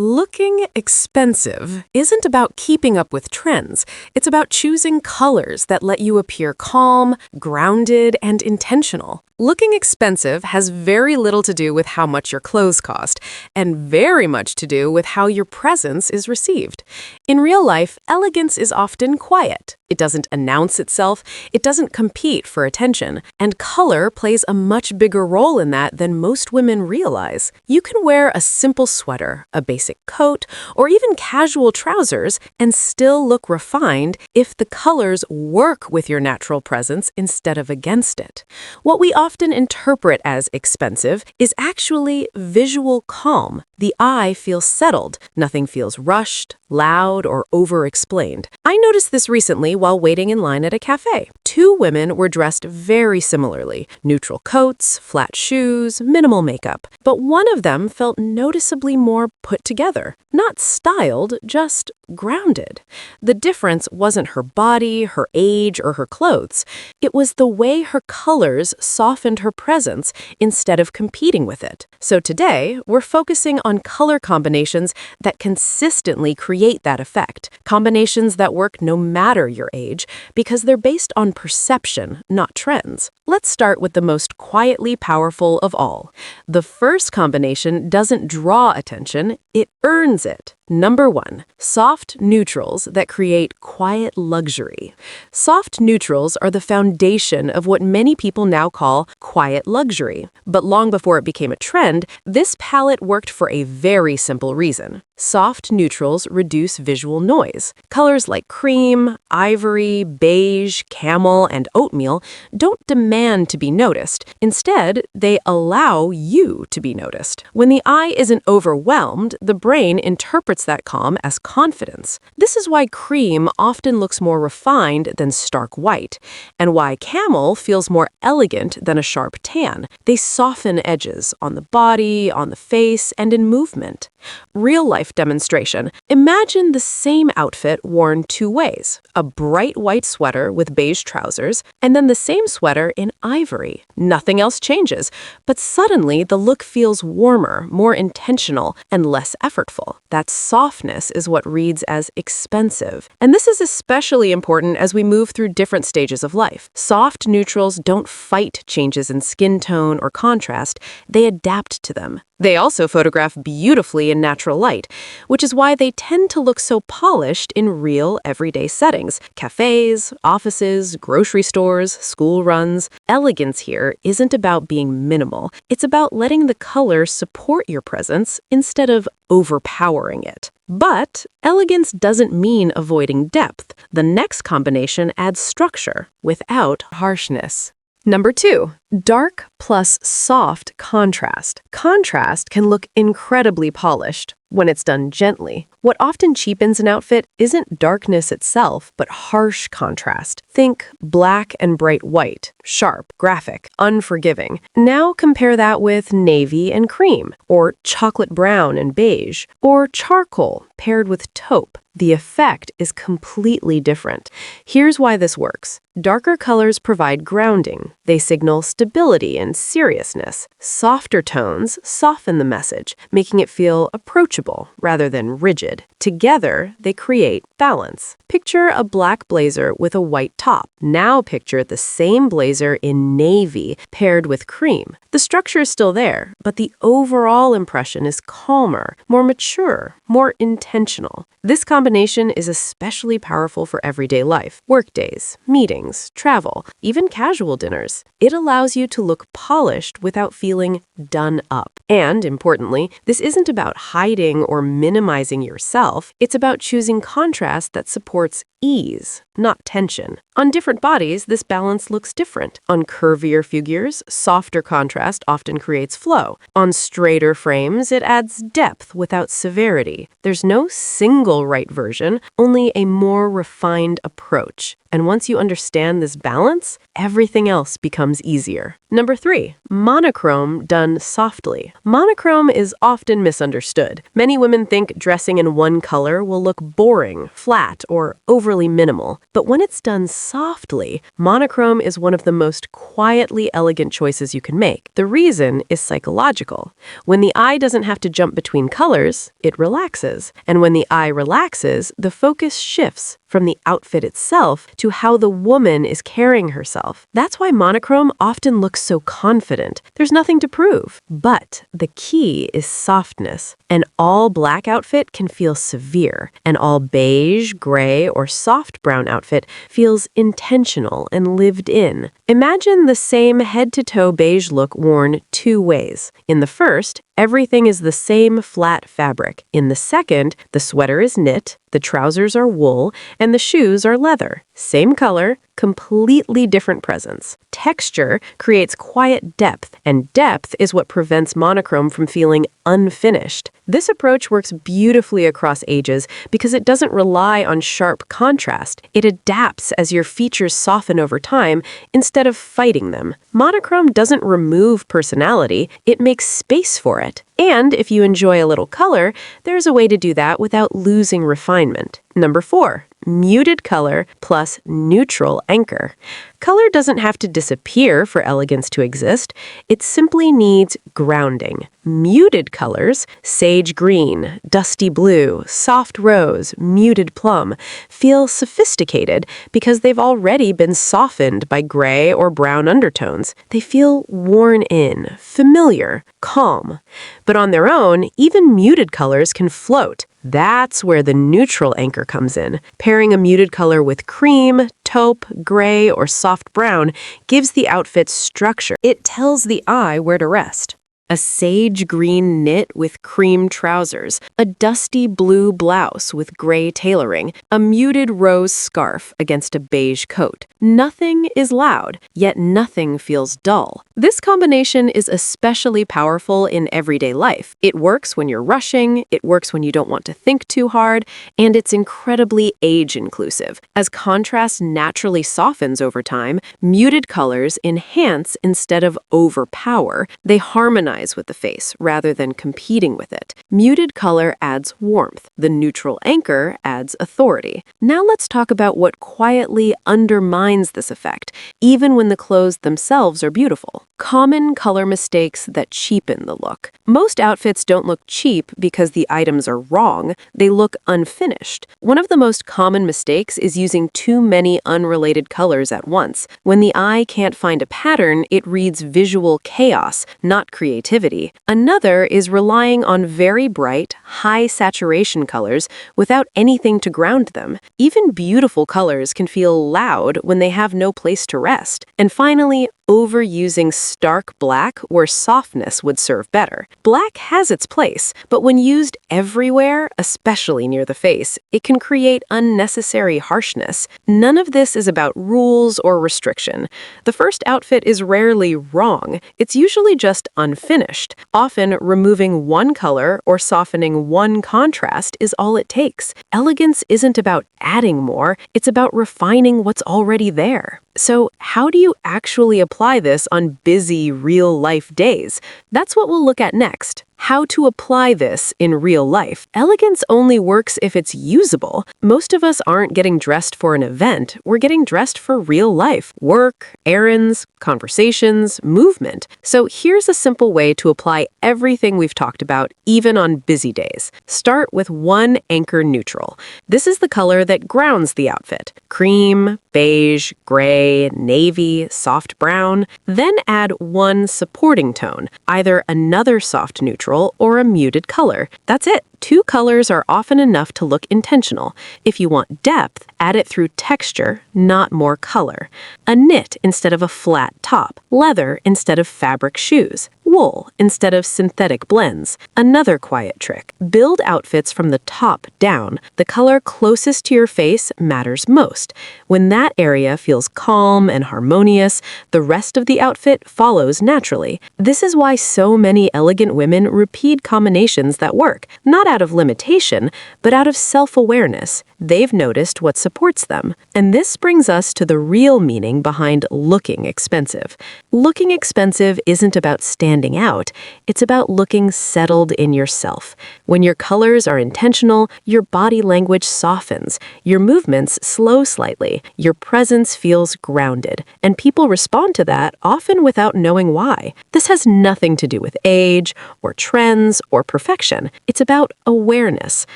Looking expensive isn't about keeping up with trends. It's about choosing colors that let you appear calm, grounded, and intentional. Looking expensive has very little to do with how much your clothes cost, and very much to do with how your presence is received. In real life, elegance is often quiet. It doesn't announce itself, it doesn't compete for attention, and color plays a much bigger role in that than most women realize. You can wear a simple sweater, a basic coat, or even casual trousers and still look refined if the colors work with your natural presence instead of against it. What we often interpret as expensive is actually visual calm. The eye feels settled, nothing feels rushed, loud, or over-explained. I noticed this recently while waiting in line at a cafe. Two women were dressed very similarly, neutral coats, flat shoes, minimal makeup. But one of them felt noticeably more put together. Not styled, just grounded. The difference wasn't her body, her age, or her clothes. It was the way her colors softened her presence instead of competing with it. So today, we're focusing on color combinations that consistently create that effect. Combinations that work no matter your age, because they're based on perception, not trends. Let's start with the most quietly powerful of all. The first combination doesn't draw attention, it earns it. Number 1, soft neutrals that create quiet luxury. Soft neutrals are the foundation of what many people now call quiet luxury. But long before it became a trend, this palette worked for a very simple reason. Soft neutrals reduce visual noise. Colors like cream, ivory, beige, camel, and oatmeal don't demand to be noticed. Instead, they allow you to be noticed. When the eye isn't overwhelmed, the brain interprets that calm as confidence. This is why cream often looks more refined than stark white, and why camel feels more elegant than a sharp tan. They soften edges on the body, on the face, and in movement. Real-life demonstration. Imagine the same outfit worn two ways. A bright white sweater with beige trousers, and then the same sweater in ivory. Nothing else changes, but suddenly the look feels warmer, more intentional, and less effortful. That softness is what reads as expensive. And this is especially important as we move through different stages of life. Soft neutrals don't fight changes in skin tone or contrast, they adapt to them. They also photograph beautifully in natural light, which is why they tend to look so polished in real, everyday settings. Cafes, offices, grocery stores, school runs. Elegance here isn't about being minimal. It's about letting the color support your presence instead of overpowering it. But elegance doesn't mean avoiding depth. The next combination adds structure without harshness. Number 2, dark plus soft contrast. Contrast can look incredibly polished when it's done gently. What often cheapens an outfit isn't darkness itself, but harsh contrast. Think black and bright white, sharp, graphic, unforgiving. Now compare that with navy and cream, or chocolate brown and beige, or charcoal paired with taupe. The effect is completely different. Here's why this works. Darker colors provide grounding. They signal stability and seriousness. Softer tones soften the message, making it feel approachable rather than rigid. Together, they create balance. Picture a black blazer with a white top. Now picture the same blazer in navy paired with cream. The structure is still there, but the overall impression is calmer, more mature, more intentional. This combination is especially powerful for everyday life, workdays, meetings, travel, even casual dinners. It allows you to look polished without feeling done up. And, importantly, this isn't about hiding or minimizing yourself. It's about choosing contrast that supports ease, not tension. On different bodies, this balance looks different. On curvier figures, softer contrast often creates flow. On straighter frames, it adds depth without severity. There's no single right version, only a more refined approach. And once you understand this balance, everything else becomes easier. Number 3, monochrome done softly. Monochrome is often misunderstood. Many women think dressing in one color will look boring, flat, or overly overly minimal, but when it's done softly, monochrome is one of the most quietly elegant choices you can make. The reason is psychological. When the eye doesn't have to jump between colors, it relaxes. And when the eye relaxes, the focus shifts from the outfit itself to how the woman is carrying herself. That's why monochrome often looks so confident. There's nothing to prove. But the key is softness. An all-black outfit can feel severe. An all-beige, gray, or soft brown outfit feels intentional and lived in. Imagine the same head-to-toe beige look worn two ways. In the first, everything is the same flat fabric. In the second, the sweater is knit, the trousers are wool, and the shoes are leather. Same color, completely different presence. Texture creates quiet depth, and depth is what prevents monochrome from feeling unfinished. This approach works beautifully across ages because it doesn't rely on sharp contrast. It adapts as your features soften over time instead of fighting them. Monochrome doesn't remove personality, it makes space for it. And if you enjoy a little color, there's a way to do that without losing refinement. Number 4. Muted color plus neutral anchor. Color doesn't have to disappear for elegance to exist. It simply needs grounding. Muted colors, sage green, dusty blue, soft rose, muted plum, feel sophisticated because they've already been softened by gray or brown undertones. They feel worn in, familiar, calm. But on their own, even muted colors can float. That's where the neutral anchor comes in. Pairing a muted color with cream, taupe, gray, or soft brown gives the outfit structure. It tells the eye where to rest. A sage green knit with cream trousers, a dusty blue blouse with gray tailoring, a muted rose scarf against a beige coat. Nothing is loud, yet nothing feels dull. This combination is especially powerful in everyday life. It works when you're rushing, it works when you don't want to think too hard, and it's incredibly age-inclusive. As contrast naturally softens over time, muted colors enhance instead of overpower. They harmonize with the face rather than competing with it. Muted color adds warmth. The neutral anchor adds authority. Now let's talk about what quietly undermines this effect, even when the clothes themselves are beautiful. Common color mistakes that cheapen the look. Most outfits don't look cheap because the items are wrong. They look unfinished. One of the most common mistakes is using too many unrelated colors at once. When the eye can't find a pattern, it reads visual chaos, not creativity. Another is relying on very bright, high saturation colors without anything to ground them. Even beautiful colors can feel loud when they have no place to rest. And finally, overusing stark black where softness would serve better. Black has its place, but when used everywhere, especially near the face, it can create unnecessary harshness. None of this is about rules or restriction. The first outfit is rarely wrong. It's usually just unfinished. Often, removing one color or softening one contrast is all it takes. Elegance isn't about adding more, it's about refining what's already there. So, how do you actually apply this on busy, real-life days? That's what we'll look at next. How to apply this in real life. Elegance only works if it's usable. Most of us aren't getting dressed for an event. We're getting dressed for real life. Work, errands, conversations, movement. So here's a simple way to apply everything we've talked about, even on busy days. Start with one anchor neutral. This is the color that grounds the outfit. Cream, beige, gray, navy, soft brown. Then add one supporting tone, either another soft neutral or a muted color. That's it. 2 colors are often enough to look intentional. If you want depth, add it through texture, not more color. A knit instead of a flat top. Leather instead of fabric shoes. Wool instead of synthetic blends. Another quiet trick. Build outfits from the top down. The color closest to your face matters most. When that area feels calm and harmonious, the rest of the outfit follows naturally. This is why so many elegant women repeat combinations that work, not out of limitation, but out of self-awareness. They've noticed what supports them. And this brings us to the real meaning behind looking expensive. Looking expensive isn't about standing standing out. It's about looking settled in yourself. When your colors are intentional, your body language softens, your movements slow slightly, your presence feels grounded, and people respond to that often without knowing why. This has nothing to do with age or trends or perfection. It's about awareness.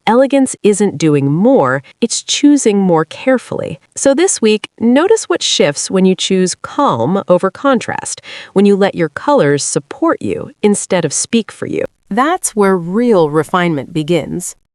Elegance isn't doing more, it's choosing more carefully. So this week, notice what shifts when you choose calm over contrast, when you let your colors support you instead of speak for you. That's where real refinement begins.